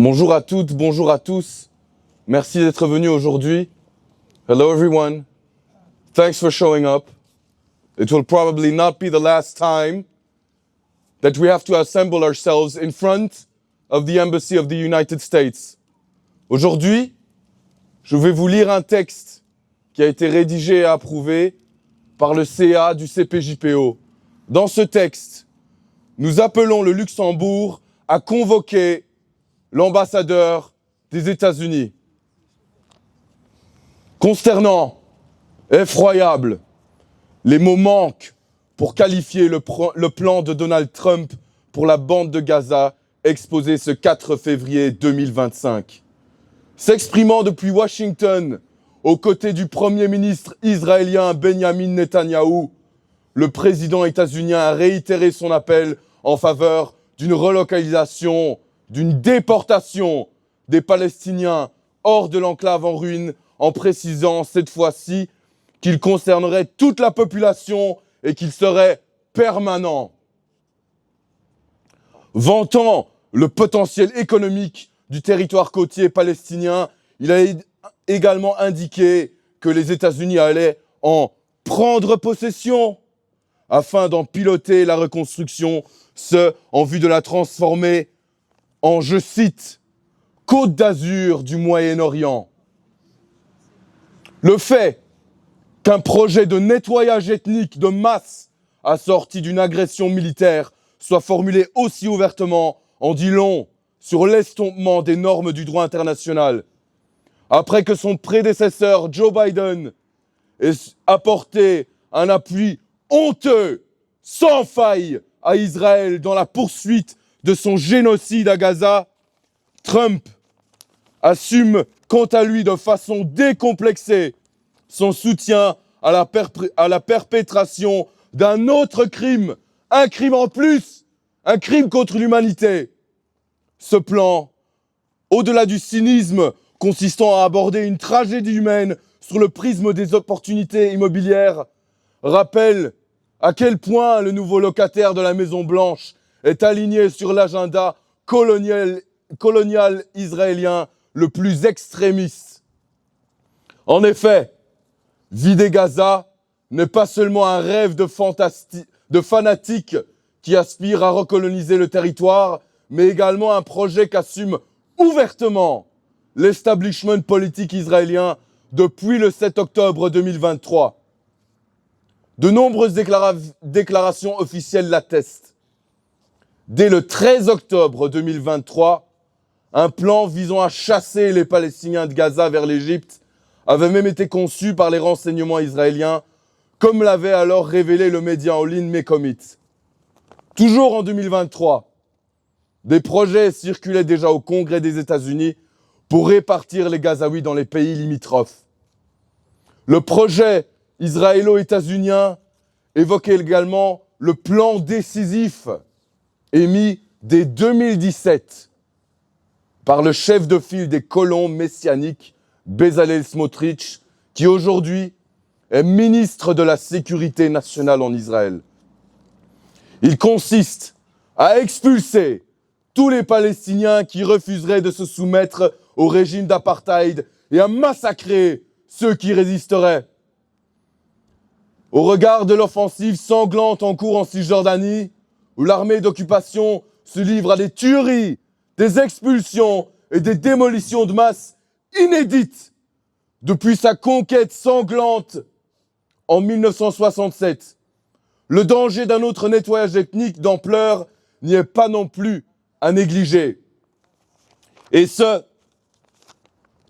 Bonjour à toutes, bonjour à tous. Merci d'être venus aujourd'hui. Hello everyone. Thanks for showing up. It will probably not be the last time that we have to assemble ourselves in front of the Embassy of the United States. Aujourd'hui, je vais vous lire un texte qui a été rédigé et approuvé par le CA du CPJPO. Dans ce texte, nous appelons le Luxembourg à convoquer l'ambassadeur des États-Unis. Consternant, effroyable, les mots manquent pour qualifier le plan de Donald Trump pour la bande de Gaza exposé ce 4 février 2025. S'exprimant depuis Washington, aux côtés du Premier ministre israélien Benjamin Netanyahou, le président états-unien a réitéré son appel en faveur d'une relocalisation, d'une déportation des Palestiniens hors de l'enclave en ruine, en précisant cette fois-ci qu'il concernerait toute la population et qu'il serait permanent. Vantant le potentiel économique du territoire côtier palestinien, il a également indiqué que les États-Unis allaient en prendre possession afin d'en piloter la reconstruction, ce en vue de la transformer en, je cite, « Côte d'Azur du Moyen-Orient ». Le fait qu'un projet de nettoyage ethnique de masse assorti d'une agression militaire soit formulé aussi ouvertement en dit long sur l'estompement des normes du droit international. Après que son prédécesseur Joe Biden ait apporté un appui honteux, sans faille, à Israël dans la poursuite de son génocide à Gaza, Trump assume quant à lui de façon décomplexée son soutien à la perpétration d'un autre crime, un crime en plus, un crime contre l'humanité. Ce plan, au-delà du cynisme consistant à aborder une tragédie humaine sur le prisme des opportunités immobilières, rappelle à quel point le nouveau locataire de la Maison Blanche est aligné sur l'agenda colonial israélien le plus extrémiste. En effet, vider Gaza n'est pas seulement un rêve de fanatiques qui aspirent à recoloniser le territoire, mais également un projet qu'assume ouvertement l'establishment politique israélien depuis le 7 octobre 2023. De nombreuses déclarations officielles l'attestent. Dès le 13 octobre 2023, un plan visant à chasser les Palestiniens de Gaza vers l'Égypte avait même été conçu par les renseignements israéliens, comme l'avait alors révélé le média en ligne Mekomit. Toujours en 2023, des projets circulaient déjà au Congrès des États-Unis pour répartir les Gazaouis dans les pays limitrophes. Le projet israélo-états-unien évoquait également le plan décisif émis dès 2017 par le chef de file des colons messianiques, Bezalel Smotrich, qui aujourd'hui est ministre de la Sécurité nationale en Israël. Il consiste à expulser tous les Palestiniens qui refuseraient de se soumettre au régime d'apartheid et à massacrer ceux qui résisteraient. Au regard de l'offensive sanglante en cours en Cisjordanie, où l'armée d'occupation se livre à des tueries, des expulsions et des démolitions de masse inédites depuis sa conquête sanglante en 1967. Le danger d'un autre nettoyage ethnique d'ampleur n'y est pas non plus à négliger. Et ce,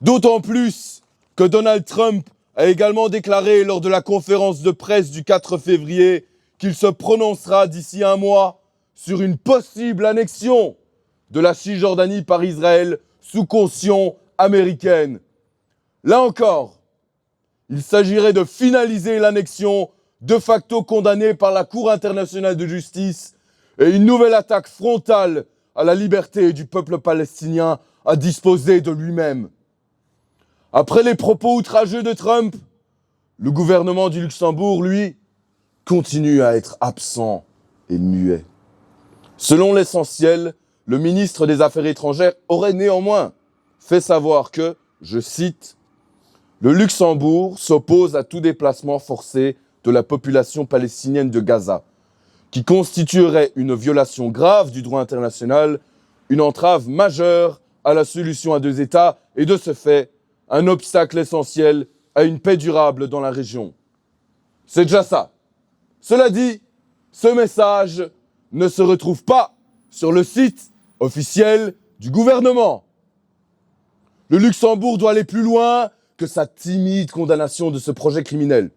d'autant plus que Donald Trump a également déclaré lors de la conférence de presse du 4 février qu'il se prononcera d'ici un mois sur une possible annexion de la Cisjordanie par Israël sous caution américaine. Là encore, il s'agirait de finaliser l'annexion de facto condamnée par la Cour internationale de justice et une nouvelle attaque frontale à la liberté du peuple palestinien à disposer de lui-même. Après les propos outrageux de Trump, le gouvernement du Luxembourg, lui, continue à être absent et muet. Selon l'essentiel, le ministre des Affaires étrangères aurait néanmoins fait savoir que, je cite, « Le Luxembourg s'oppose à tout déplacement forcé de la population palestinienne de Gaza, qui constituerait une violation grave du droit international, une entrave majeure à la solution à deux États et de ce fait, un obstacle essentiel à une paix durable dans la région. » C'est déjà ça. Cela dit, ce message ne se retrouve pas sur le site officiel du gouvernement. Le Luxembourg doit aller plus loin que sa timide condamnation de ce projet criminel.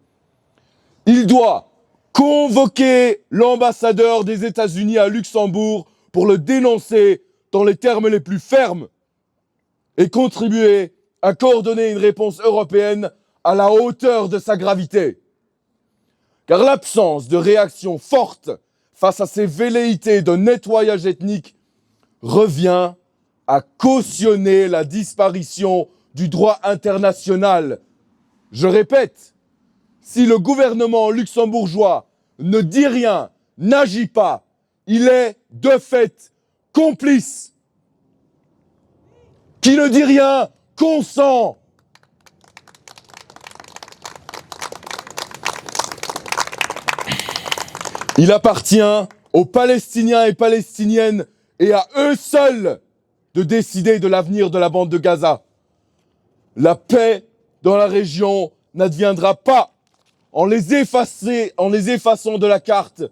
Il doit convoquer l'ambassadeur des États-Unis à Luxembourg pour le dénoncer dans les termes les plus fermes et contribuer à coordonner une réponse européenne à la hauteur de sa gravité. Car l'absence de réaction forte face à ces velléités de nettoyage ethnique revient à cautionner la disparition du droit international. Je répète, si le gouvernement luxembourgeois ne dit rien, n'agit pas, il est de fait complice. Qui ne dit rien consent. Il appartient aux Palestiniens et Palestiniennes et à eux seuls de décider de l'avenir de la bande de Gaza. La paix dans la région n'adviendra pas en les effaçant de la carte,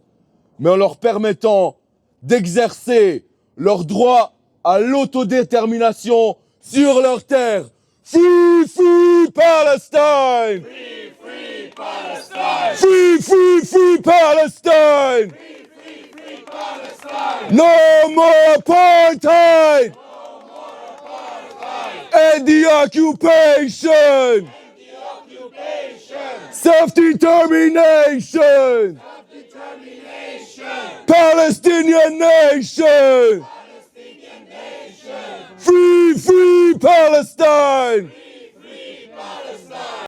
mais en leur permettant d'exercer leur droit à l'autodétermination sur leur terre. Free, free Palestine! Free, free Palestine! Free, free, free Palestine! Free, free, free Palestine! No more apartheid! No more apartheid! End the occupation! End the occupation! Self-determination! Self-determination! Palestinian nation! Palestinian nation! Free, free Palestine!